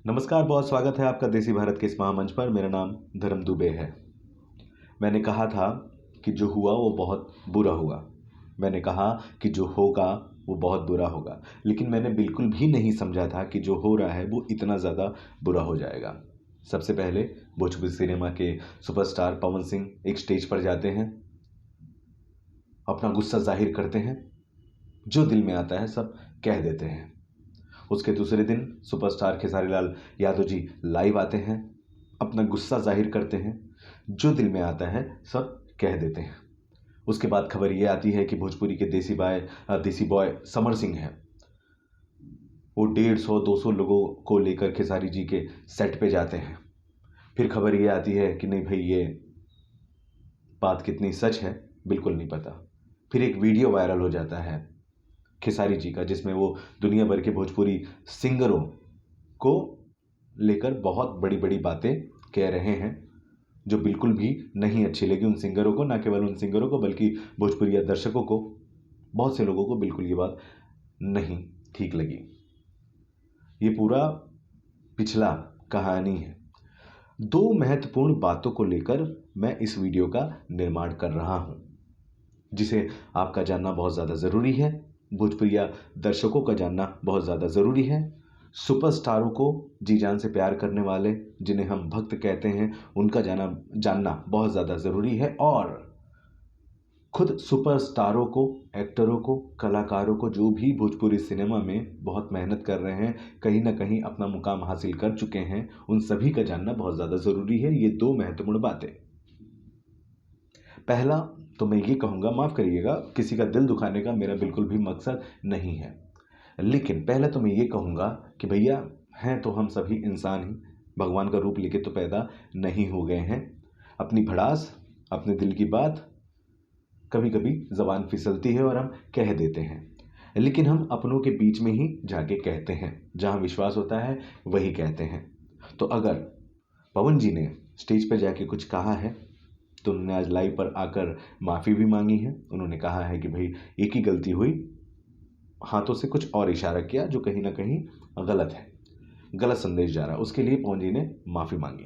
नमस्कार, बहुत स्वागत है आपका देसी भारत के इस महामंच पर। मेरा नाम धर्म दुबे है। मैंने कहा था कि जो हुआ वो बहुत बुरा हुआ। मैंने कहा कि जो होगा वो बहुत बुरा होगा, लेकिन मैंने बिल्कुल भी नहीं समझा था कि जो हो रहा है वो इतना ज़्यादा बुरा हो जाएगा। सबसे पहले भोजपुरी सिनेमा के सुपरस्टार पवन सिंह एक स्टेज पर जाते हैं, अपना गुस्सा जाहिर करते हैं, जो दिल में आता है सब कह देते हैं। उसके दूसरे दिन सुपरस्टार खेसारी लाल यादव जी लाइव आते हैं, अपना गुस्सा जाहिर करते हैं, जो दिल में आता है सब कह देते हैं। उसके बाद खबर ये आती है कि भोजपुरी के देसी बॉय समर सिंह हैं, वो 150-200 लोगों को लेकर खेसारी जी के सेट पे जाते हैं। फिर खबर ये आती है कि नहीं भाई, ये बात कितनी सच है बिल्कुल नहीं पता। फिर एक वीडियो वायरल हो जाता है खेसारी जी का, जिसमें वो दुनिया भर के भोजपुरी सिंगरों को लेकर बहुत बड़ी बड़ी बातें कह रहे हैं, जो बिल्कुल भी नहीं अच्छी लगी उन सिंगरों को। ना केवल उन सिंगरों को बल्कि भोजपुरी दर्शकों को, बहुत से लोगों को बिल्कुल ये बात नहीं ठीक लगी। ये पूरा पिछला कहानी है। दो महत्वपूर्ण बातों को लेकर मैं इस वीडियो का निर्माण कर रहा हूं, जिसे आपका जानना बहुत ज़्यादा ज़रूरी है, भोजपुरिया दर्शकों का जानना बहुत ज़्यादा ज़रूरी है, सुपरस्टारों को जी जान से प्यार करने वाले जिन्हें हम भक्त कहते हैं उनका जानना बहुत ज़्यादा ज़रूरी है, और खुद सुपरस्टारों को, एक्टरों को, कलाकारों को, जो भी भोजपुरी सिनेमा में बहुत मेहनत कर रहे हैं, कहीं ना कहीं अपना मुकाम हासिल कर चुके हैं, उन सभी का जानना बहुत ज़्यादा ज़रूरी है। ये दो महत्वपूर्ण बातें। पहला तो मैं ये कहूँगा, माफ़ करिएगा, किसी का दिल दुखाने का मेरा बिल्कुल भी मकसद नहीं है, लेकिन पहले तो मैं ये कहूँगा कि भैया, हैं तो हम सभी इंसान ही, भगवान का रूप लेके तो पैदा नहीं हो गए हैं। अपनी भड़ास, अपने दिल की बात कभी कभी ज़बान फिसलती है और हम कह देते हैं, लेकिन हम अपनों के बीच में ही जाके कहते हैं, जहाँ विश्वास होता है वही कहते हैं। तो अगर पवन जी ने स्टेज पर जाके कुछ कहा है तो उन्होंने आज लाइव पर आकर माफ़ी भी मांगी है। उन्होंने कहा है कि भाई एक ही गलती हुई, हाथों से कुछ और इशारा किया जो कहीं ना कहीं गलत है, गलत संदेश जा रहा है, उसके लिए पवन जी ने माफ़ी मांगी।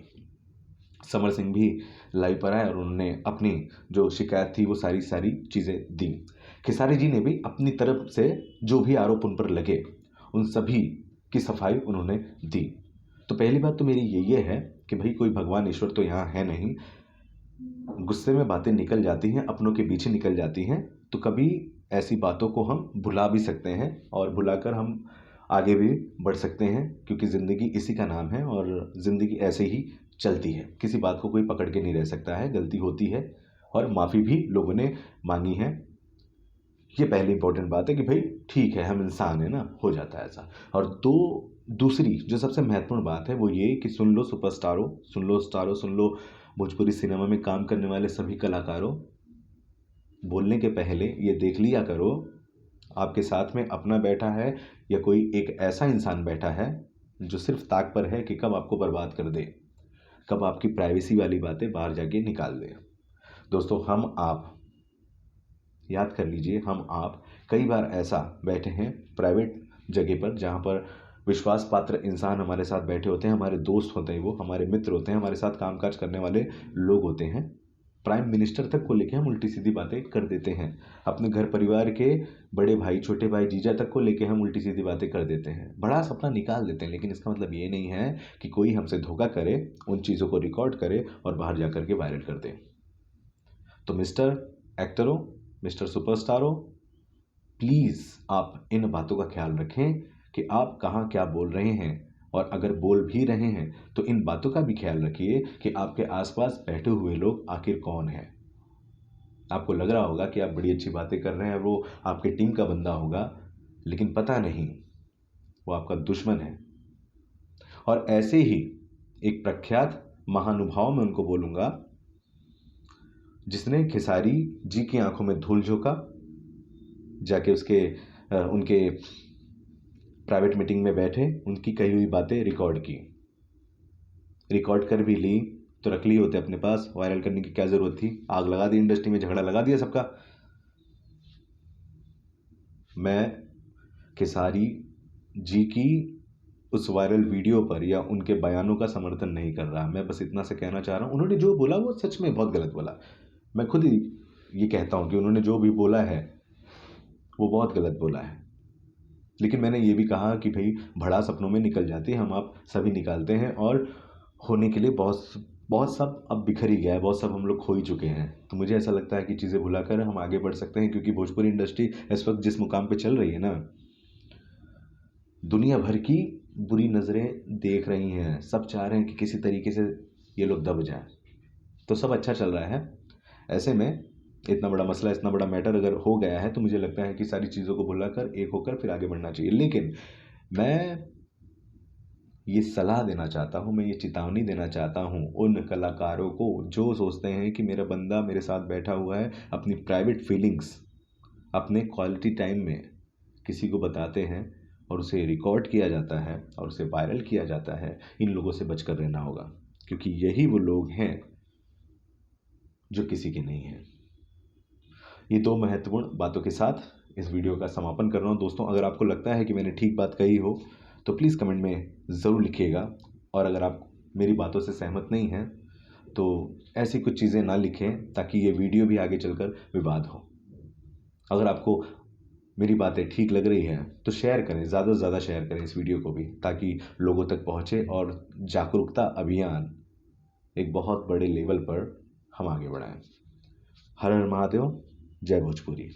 समर सिंह भी लाइव पर आए और उन्होंने अपनी जो शिकायत थी वो सारी सारी चीज़ें दी। खेसारी जी ने भी अपनी तरफ से जो भी आरोप उन पर लगे उन सभी की सफाई उन्होंने दी। तो पहली बात तो मेरी ये है कि भाई कोई भगवान ईश्वर तो यहाँ है नहीं, गुस्से में बातें निकल जाती हैं, अपनों के पीछे निकल जाती हैं, तो कभी ऐसी बातों को हम भुला भी सकते हैं और भुलाकर हम आगे भी बढ़ सकते हैं, क्योंकि ज़िंदगी इसी का नाम है और ज़िंदगी ऐसे ही चलती है। किसी बात को कोई पकड़ के नहीं रह सकता है, गलती होती है और माफ़ी भी लोगों ने मांगी है। ये पहली इंपॉर्टेंट बात है कि भाई ठीक है, हम इंसान हैं ना, हो जाता है ऐसा। और दूसरी जो सबसे महत्वपूर्ण बात है वो ये कि सुन लो सुपरस्टारों, सुन लो स्टारों, सुन लो भोजपुरी सिनेमा में काम करने वाले सभी कलाकारों, बोलने के पहले ये देख लिया करो आपके साथ में अपना बैठा है या कोई एक ऐसा इंसान बैठा है जो सिर्फ ताक पर है कि कब आपको बर्बाद कर दे, कब आपकी प्राइवेसी वाली बातें बाहर जाके निकाल दे। दोस्तों, हम आप याद कर लीजिए, हम आप कई बार ऐसा बैठे हैं प्राइवेट जगह पर जहाँ पर विश्वास पात्र इंसान हमारे साथ बैठे होते हैं, हमारे दोस्त होते हैं, वो हमारे मित्र होते हैं, हमारे साथ कामकाज करने वाले लोग होते हैं। प्राइम मिनिस्टर तक को लेके हम उल्टी सीधी बातें कर देते हैं, अपने घर परिवार के बड़े भाई, छोटे भाई, जीजा तक को लेके हम उल्टी सीधी बातें कर देते हैं, बड़ा सपना निकाल देते हैं। लेकिन इसका मतलब ये नहीं है कि कोई हमसे धोखा करे, उन चीज़ों को रिकॉर्ड करे और बाहर जा कर के वायरल कर दे। तो मिस्टर एक्टरों, मिस्टर सुपरस्टारों, प्लीज़ आप इन बातों का ख्याल रखें कि आप कहाँ क्या बोल रहे हैं, और अगर बोल भी रहे हैं तो इन बातों का भी ख्याल रखिए कि आपके आसपास बैठे हुए लोग आखिर कौन है। आपको लग रहा होगा कि आप बड़ी अच्छी बातें कर रहे हैं, वो आपके टीम का बंदा होगा, लेकिन पता नहीं वो आपका दुश्मन है। और ऐसे ही एक प्रख्यात महानुभाव में उनको बोलूँगा, जिसने खेसारी जी की आंखों में धूल झोंका, जाके उनके प्राइवेट मीटिंग में बैठे, उनकी कही हुई बातें रिकॉर्ड की, रिकॉर्ड कर भी ली तो रख लिए होते अपने पास, वायरल करने की क्या ज़रूरत थी? आग लगा दी इंडस्ट्री में, झगड़ा लगा दिया सबका। मैं खेसारी जी की उस वायरल वीडियो पर या उनके बयानों का समर्थन नहीं कर रहा। मैं बस इतना से कहना चाह रहा हूँ, उन्होंने जो बोला वो सच में बहुत गलत बोला। मैं खुद ही ये कहता हूँ कि उन्होंने जो भी बोला है वो बहुत गलत बोला है। लेकिन मैंने ये भी कहा कि भाई भड़ास अपनों में निकल जाती है, हम आप सभी निकालते हैं, और होने के लिए बहुत बहुत सब अब बिखर ही गया है, बहुत सब हम लोग खो ही चुके हैं। तो मुझे ऐसा लगता है कि चीज़ें भुलाकर हम आगे बढ़ सकते हैं, क्योंकि भोजपुरी इंडस्ट्री इस वक्त जिस मुकाम पे चल रही है ना, दुनिया भर की बुरी नज़रें देख रही हैं, सब चाह रहे हैं कि किसी तरीके से ये लोग दब जाएं। तो सब अच्छा चल रहा है। ऐसे में इतना बड़ा मसला, इतना बड़ा मैटर अगर हो गया है, तो मुझे लगता है कि सारी चीज़ों को भुलाकर एक होकर फिर आगे बढ़ना चाहिए। लेकिन मैं ये सलाह देना चाहता हूँ, मैं ये चेतावनी देना चाहता हूँ उन कलाकारों को जो सोचते हैं कि मेरा बंदा मेरे साथ बैठा हुआ है, अपनी प्राइवेट फीलिंग्स अपने क्वालिटी टाइम में किसी को बताते हैं और उसे रिकॉर्ड किया जाता है और उसे वायरल किया जाता है। इन लोगों से बचकर रहना होगा, क्योंकि यही वो लोग हैं जो किसी के नहीं हैं। ये दो महत्वपूर्ण बातों के साथ इस वीडियो का समापन कर रहा हूँ। दोस्तों, अगर आपको लगता है कि मैंने ठीक बात कही हो तो प्लीज़ कमेंट में ज़रूर लिखिएगा, और अगर आप मेरी बातों से सहमत नहीं हैं तो ऐसी कुछ चीज़ें ना लिखें ताकि ये वीडियो भी आगे चलकर विवाद हो। अगर आपको मेरी बातें ठीक लग रही हैं तो शेयर करें, ज़्यादा से ज़्यादा शेयर करें इस वीडियो को भी, ताकि लोगों तक पहुँचे और जागरूकता अभियान एक बहुत बड़े लेवल पर हम आगे बढ़ाएं। हर हर महादेव, जय भोजपुरी।